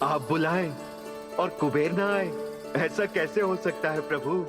आप बुलाएं और कुबेर ना आए, ऐसा कैसे हो सकता है प्रभु?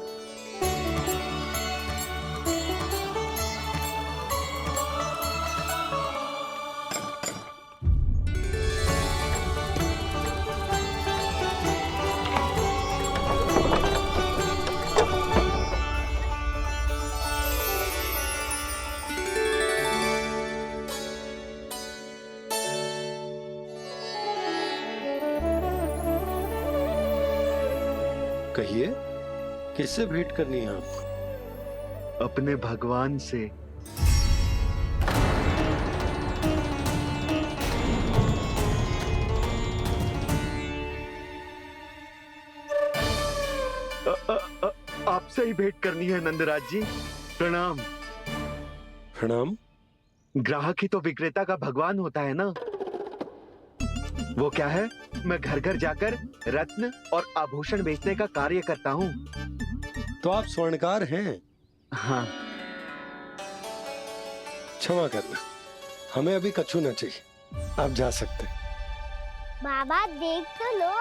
कहिए, किससे भेंट करनी है आपको? अपने भगवान से। आपसे ही भेंट करनी है नंदराज जी। प्रणाम। प्रणाम। ग्राहक ही तो विक्रेता का भगवान होता है ना। वो क्या है, मैं घर घर जाकर रत्न और आभूषण बेचने का कार्य करता हूँ। तो आप स्वर्णकार हैं? हाँ। क्षमा करना, हमें अभी कछु न चाहिए, आप जा सकते हैं। बाबा देख तो लो,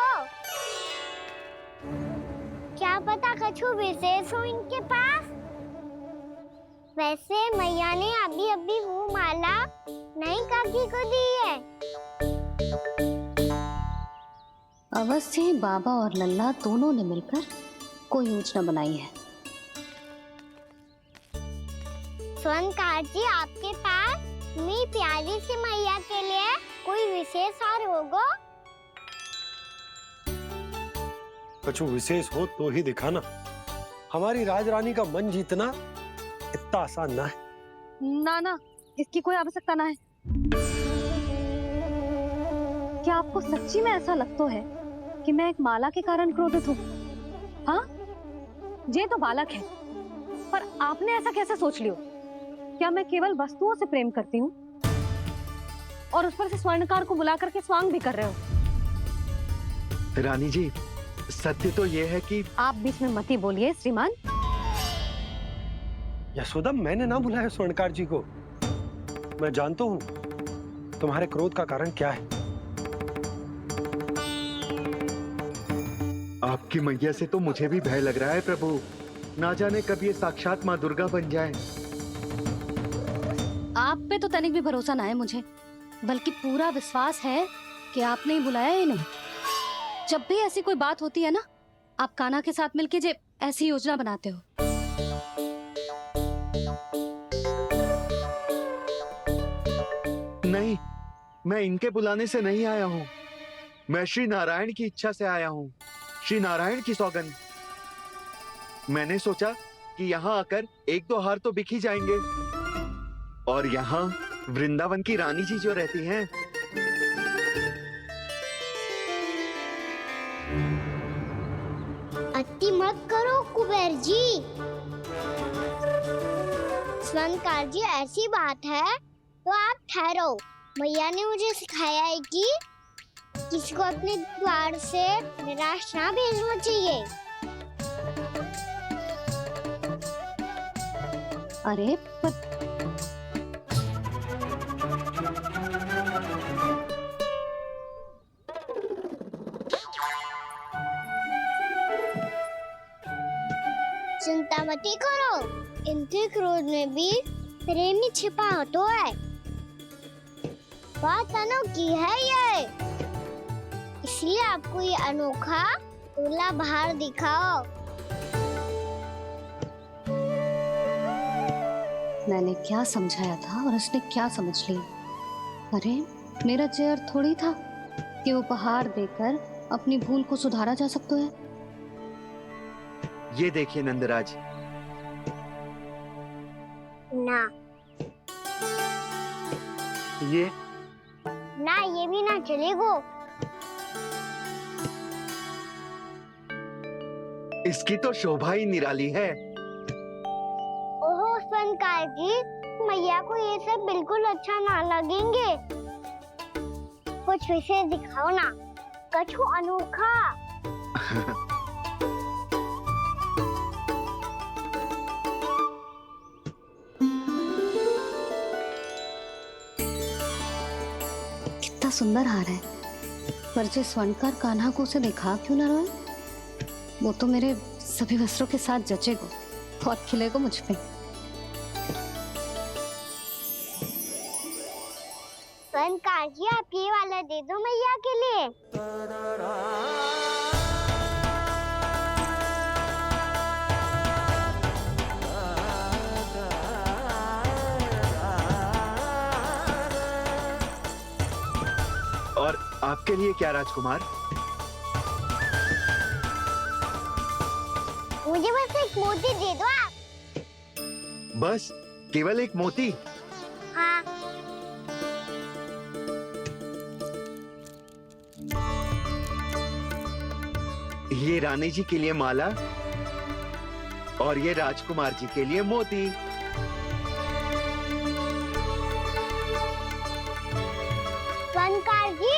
क्या पता कछु विशेष हो इनके पास। वैसे मैया ने अभी अभी वो माला नई काकी को दी है। अवश्य ही बाबा और लल्ला दोनों ने मिलकर कोई योजना बनाई है। स्वर्णकार जी, आपके पास मेरी प्यारी सी मैया के लिए कोई विशेष हार होगा? कछु विशेष हो तो ही दिखाना। हमारी राजरानी का मन जीतना इतना आसान ना है। ना ना, इसकी कोई आवश्यकता ना है। क्या आपको सच्ची में ऐसा लगता है कि मैं एक माला के कारण क्रोधित हूँ? हाँ, ये तो बालक है, पर आपने ऐसा कैसे सोच लियो? क्या मैं केवल वस्तुओं से प्रेम करती हूँ और उस पर से स्वर्णकार को बुला करके स्वांग भी कर रहे हो? रानी जी, सत्य तो ये है कि आप बीच में मत ही बोलिए श्रीमान। यशोदा, मैंने ना बुलाया स्वर्णकार जी को। मैं जानता हूँ तुम्हारे क्रोध का कारण क्या है। आपकी मैया से तो मुझे भी भय लग रहा है प्रभु। ना जाने कब ये साक्षात माँ दुर्गा बन जाए। आप पे तो तनिक भी भरोसा ना है मुझे, बल्कि पूरा विश्वास है कि आपने ही बुलाया ही नहीं। जब भी ऐसी कोई बात होती है ना, आप कान्हा के साथ मिलके जे ऐसी योजना बनाते हो। नहीं, मैं इनके बुलाने से नहीं आया हूँ। मैं श्री नारायण की इच्छा से आया हूँ। श्री नारायण की सौगंध। मैंने सोचा कि यहाँ आकर एक दो हार तो बिक ही जाएंगे। और यहाँ वृंदावन की रानी जी जो रहती हैं, अति मत करो कुबेर जी। स्वर्णकार जी, ऐसी बात है तो आप ठहरो। मैया ने मुझे सिखाया है कि किसी को अपने द्वार से निराश ना भेजना चाहिए। अरे पर चिंता मत करो, इनके क्रोध में भी प्रेम ही छिपा तो है। बात अनोखी है ये, इसलिए आपको ये अनोखा दूल्हा बाहर दिखाओ। मैंने क्या समझाया था और उसने क्या समझ लिया? अरे मेरा जय थोड़ी था कि उपहार देकर अपनी भूल को सुधारा जा सकता है। ये देखिए नंदराज। ना ये ना, ये भी ना चलेगो। इसकी तो शोभा ही निराली है। ओहो स्वर्णकार जी, मैया को ये सब बिल्कुल अच्छा ना लगेंगे। कुछ विशेष दिखाओ ना, कछु अनोखा। कितना सुंदर हार है। पर जो स्वर्णकार कान्हा को उसे दिखा क्यों ना रोए? वो तो मेरे सभी वस्त्रों के साथ जचेगा, बहुत खिलेगा मुझ पे। स्वर्णकार जी, आप ये वाला दे दो मैया के लिए। और आपके लिए क्या राजकुमार? मुझे बस एक मोती दे दो आप। बस केवल एक मोती? हाँ। ये रानी जी के लिए माला और ये राजकुमार जी के लिए मोती। स्वर्णकार जी,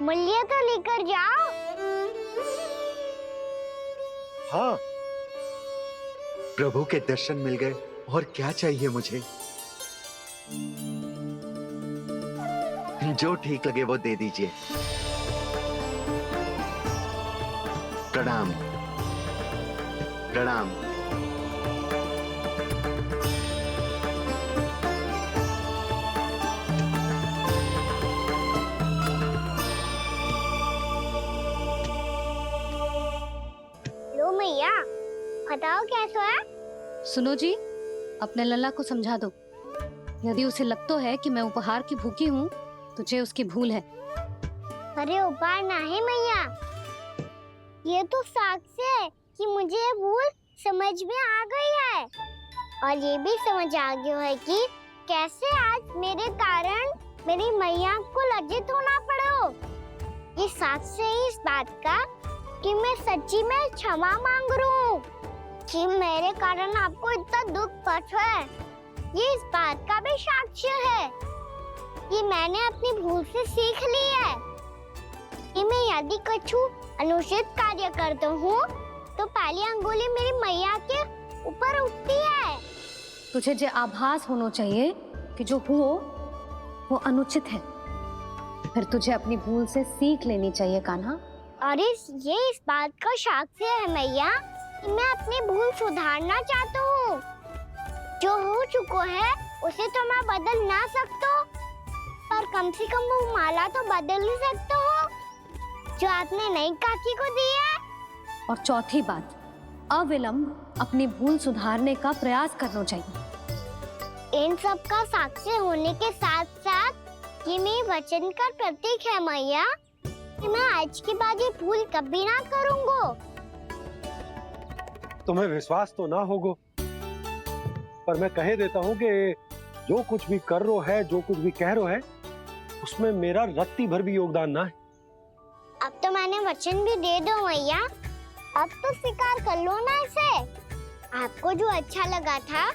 मूल्य तो लेकर जाओ। हाँ, प्रभु के दर्शन मिल गए, और क्या चाहिए मुझे? जो ठीक लगे वो दे दीजिए। प्रणाम प्रणाम। लो मैया, बताओ कैसा है? सुनो जी, अपने लल्ला को समझा दो। यदि उसे लगता है कि मैं उपहार की भूखी हूँ, तो ये उसकी भूल है। अरे उपहार ना है मैया, ये तो साक्ष्य है कि मुझे ये भूल समझ में आ गई है, और ये भी समझ आ गया है कि कैसे आज मेरे कारण मेरी मैया को लज्जित होना पड़ो। ये साक्ष्य है इस बात का कि मैं सच्ची में क्षमा मांग रहा हूँ कि मेरे कारण आपको इतना दुख पहुंचा है। ये इस बात का भी साक्ष्य है कि मैंने अपनी भूल से सीख ली है कि मैं यदि कुछ अनुचित कार्य करता हूँ तो पहली अंगुली मेरी मैया के ऊपर उठती है। तुझे जो आभास होना चाहिए कि जो हुआ वो अनुचित है, फिर तुझे अपनी भूल से सीख लेनी चाहिए कान्हा। और ये इस बात का साक्ष्य है मैया कि मैं अपनी भूल सुधारना चाहता हूँ। जो हो चुका है उसे तो मैं बदल ना सकता, पर कम से कम वो माला तो बदल ही सकता हूँ जो आपने नई काकी को दी है। और चौथी बात, अविलंब अपनी भूल सुधारने का प्रयास करना चाहिए। इन सब का साक्षी होने के साथ साथ ये मेरे वचन का प्रतीक है मैया कि मैं आज के बाद ये भूल कभी ना करूँगा। तुम्हें विश्वास तो ना होगो, पर मैं कह देता हूँ कि जो कुछ भी कर रो है, जो कुछ भी कह रो है, उसमें मेरा रत्ती भर भी योगदान ना है। अब तो मैंने वचन भी दे दो मैया, अब तो स्वीकार कर लो ना इसे। आपको जो अच्छा लगा था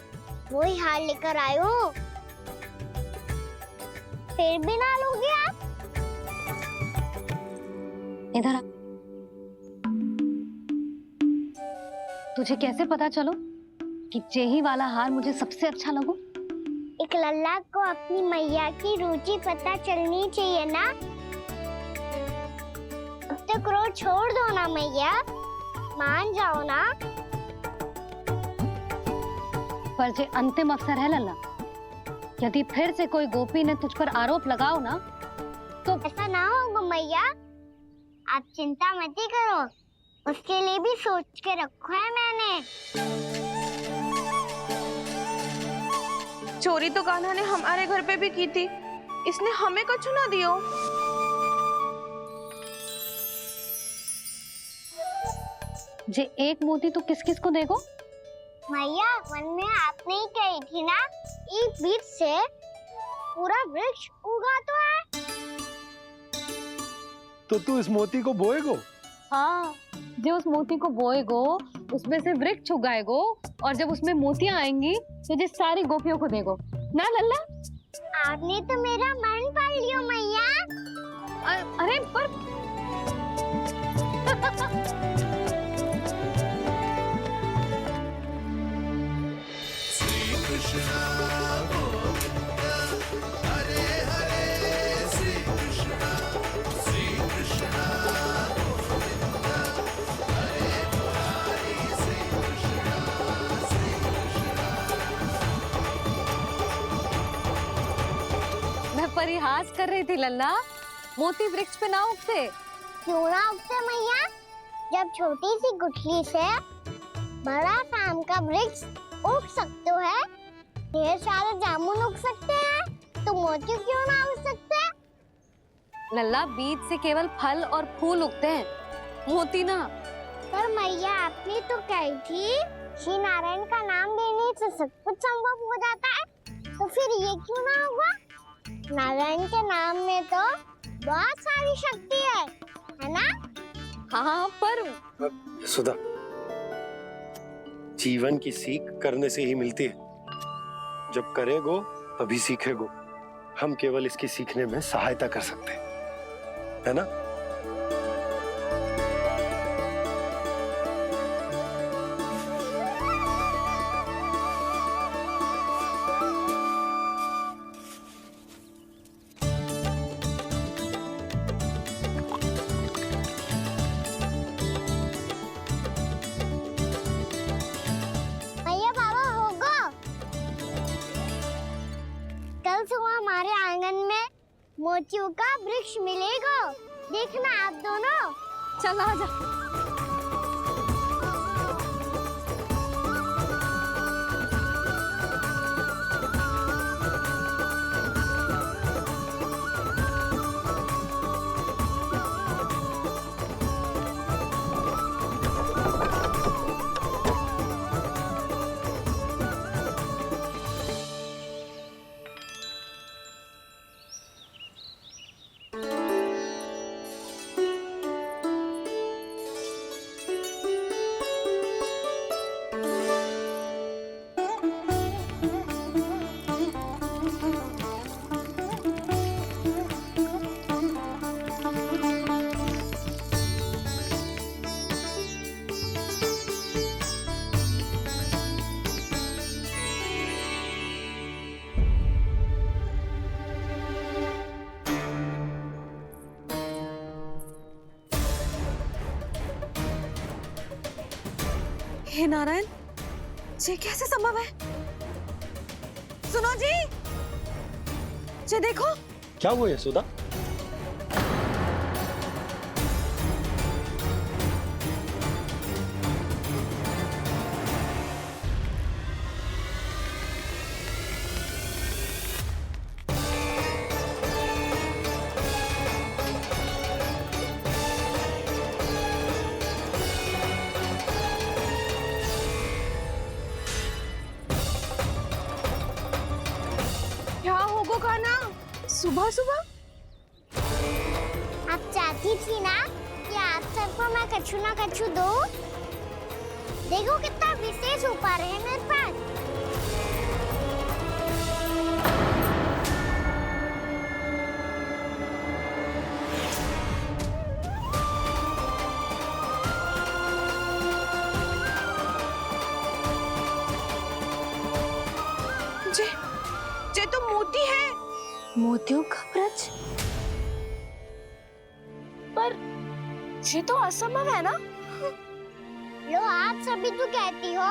वो ही हार लेकर आयो, फिर भी ना लोगे आप? इधर आ। तुझे कैसे पता चलो कि यही वाला हार मुझे सबसे अच्छा लगो? एक लल्ला को अपनी मैया की रुचि पता चलनी चाहिए ना। अब तो क्रोध छोड़ दो ना मैया, मान जाओ ना। पर जे अंतिम अवसर है लल्ला, यदि फिर से कोई गोपी ने तुझ पर आरोप लगाओ ना तो ऐसा ना होगा मैया, आप चिंता मत ही करो, उसके लिए भी सोच के रखा है मैंने। चोरी तो कान्हा ने हमारे घर पे भी की थी, इसने हमें कछु ना दियो। जे एक मोती तो किस किस को देगो? मैया, मन में आपने ही कही थी ना, एक बीज से पूरा वृक्ष उगा तो है। तो तू इस मोती को बोएगो? हाँ, जो उस मोती को बोएगो उसमें से वृक्ष उगाएगो, और जब उसमें मोतियां आएंगी तो जो सारी गोपियों को देगो ना लल्ला। आपने तो मेरा मन पढ़ लियो मैया। अरे पर कर रही थी लल्ला? मोती वृक्ष पे ना उगते। क्यों ना उगते मैया? जब छोटी सी गुठली से बड़ा आम का वृक्ष उग सकते है, ढेर सारे जामुन उग सकते हैं, तो मोती क्यों ना उग सकते? लल्ला, बीज से केवल फल और फूल उगते हैं, मोती ना। पर मैया आपने तो कही थी श्री नारायण का नाम लेने से सब कुछ संभव हो जाता है, तो फिर ये क्यों ना हुआ? नारायण के नाम में तो बहुत सारी शक्ति है ना? हाँ, पर सुधा, जीवन की सीख करने से ही मिलती है। जब करेगो तभी सीखेगो। हम केवल इसकी सीखने में सहायता कर सकते हैं, है ना? भैया बाबा होगो, कल सुबह हमारे आंगन में मोतियों का वृक्ष मिलेगा। देखना आप दोनों। चल आ जा। हे नारायण, ये कैसे संभव है? सुनो जी, ये देखो। क्या हुआ यशोदा? क्या होगो खाना सुबह सुबह? आप चाहती थी ना कि आज सबको मैं कछु ना कछु दूं? देखो कितना विशेष उपहार है मेरे पास। ये तो मोती है। मोतियों का वृक्ष? पर ये तो असंभव है ना? लो, आप सभी तो कहती हो,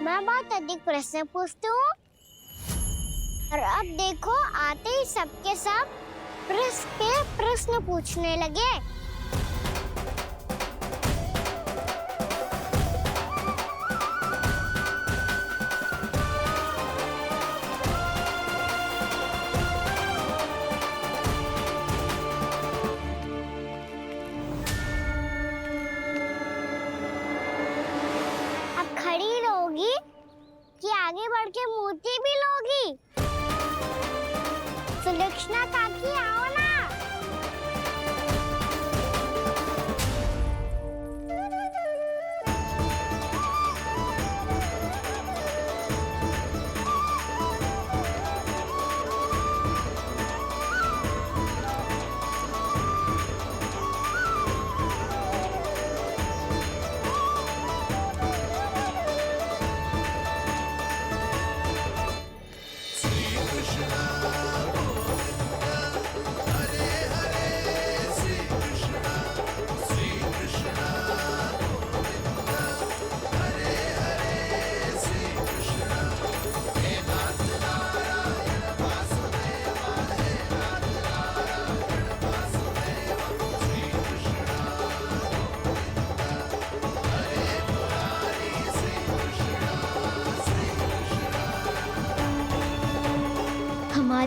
मैं बहुत अधिक प्रश्न पूछती हूँ, और अब देखो आते ही सबके सब प्रश्न पे प्रश्न पूछने लगे। खड़ी रहोगी कि आगे बढ़ के मोती भी लोगी? सुलक्षणा काकी आओ ना।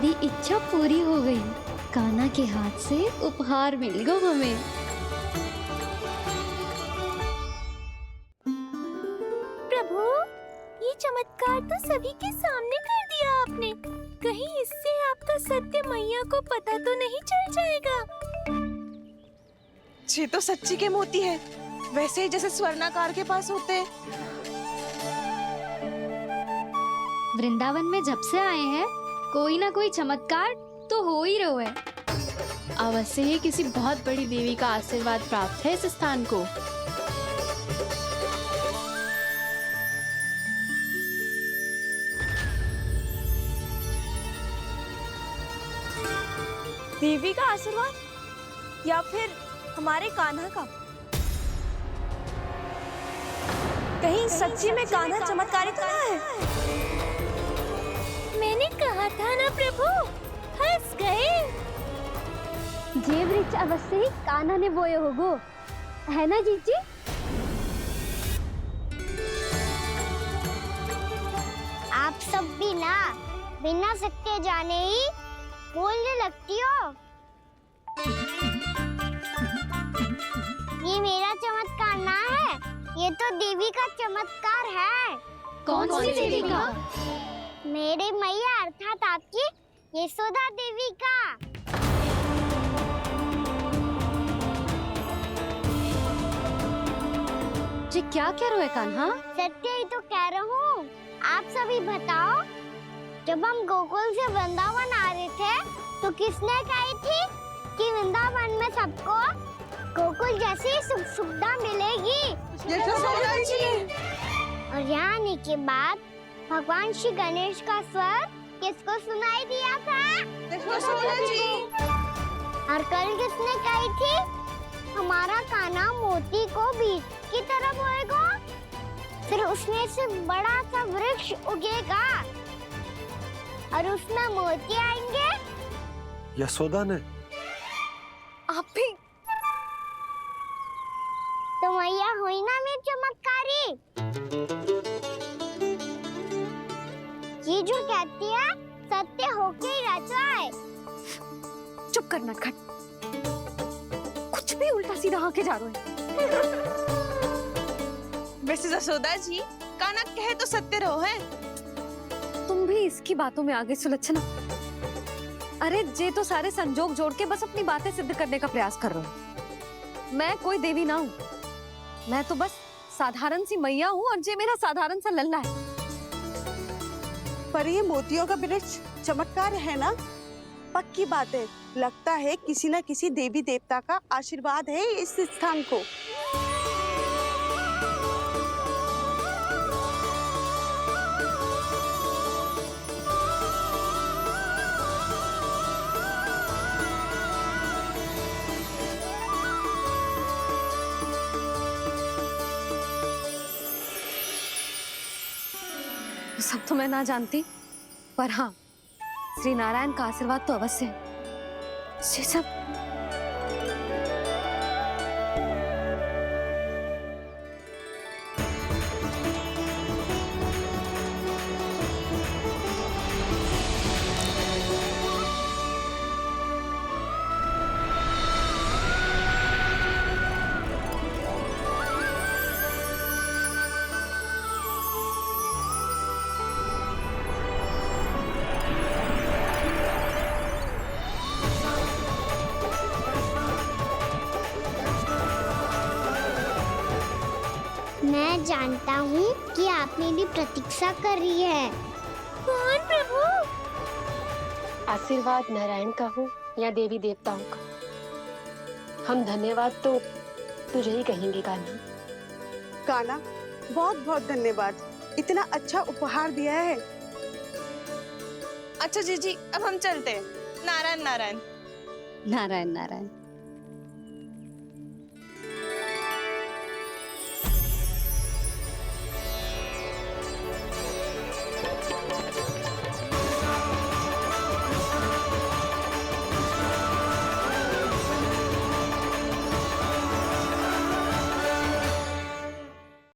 हमारी इच्छा पूरी हो गई। कान्हा के हाथ से उपहार मिल गया हमें। प्रभु, ये चमत्कार तो सभी के सामने कर दिया आपने। कहीं इससे आपका सत्य मैया को पता तो नहीं चल जाएगा? ये तो सच्ची के मोती है, वैसे ही जैसे स्वर्णाकार के पास होते हैं। वृंदावन में जब से आए हैं कोई ना कोई चमत्कार तो हो ही रहा है। अवश्य ही किसी बहुत बड़ी देवी का आशीर्वाद प्राप्त है इस स्थान को। देवी का आशीर्वाद या फिर हमारे कान्हा का? कहीं सच्ची में कान्हा चमत्कारी तो ना है? मैंने कहा था ना प्रभु, फंस गए। जे वृक्ष अवश्य ही कान्हा ने बोए होगो, है ना जीजी? आप सब भी ना बिना सत्य जाने ही बोलने लगती हो। ये मेरा चमत्कार ना है, ये तो देवी का चमत्कार है। कौन सी देवी का? मेरे मैया अर्थात आपकी यशोदा देवी का। जी क्या कह रहे हो कान्हा? सत्य ही तो कह रहा हूँ। आप सभी बताओ, जब हम गोकुल से वृंदावन आ रहे थे तो किसने कही थी कि वृंदावन में सबको गोकुल जैसी सुख सुविधा मिलेगी? यशोदा जी। और यहाँ आने के बाद भगवान श्री गणेश का स्वर किसको सुनाई दिया था? यशोदा जी। और कल किसने कही थी हमारा कान्हा मोती को बीज की तरह बोएगा, फिर उसमें से बड़ा सा वृक्ष उगेगा और उसमें मोती आएंगे? यशोदा ने? आप भी? तो मैया हुई ना मेरी चमत्कारी। ये जो कहती है सत्य होके ही रहता है। चुप कर नटखट, कुछ भी उल्टा सीधा आके जा रहे हैं। वैसे यशोदा जी, कान्हा कहे तो सत्य रहो है। तुम भी इसकी बातों में आगे सुलझना। अरे जे तो सारे संजोग जोड़ के बस अपनी बातें सिद्ध करने का प्रयास कर रहे हो। मैं कोई देवी ना हूँ, मैं तो बस साधारण सी मैया हूँ और जे मेरा साधारण सा लल्ला है। पर ये मोतियों का वृक्ष चमत्कार है ना? पक्की बात है, लगता है किसी न किसी देवी देवता का आशीर्वाद है इस स्थान को। सब तो मैं ना जानती, पर हाँ, श्री नारायण का आशीर्वाद तो अवश्य है। ये सब मैं जानता हूँ कि आप मेरी प्रतीक्षा कर रही है। कौन प्रभु? आशीर्वाद नारायण का हो या देवी देवताओं का, हम धन्यवाद तो तुझे ही कहेंगे कान्हा। कान्हा, बहुत बहुत धन्यवाद, इतना अच्छा उपहार दिया है। अच्छा जीजी, अब हम चलते हैं। नारायण नारायण। नारायण नारायण।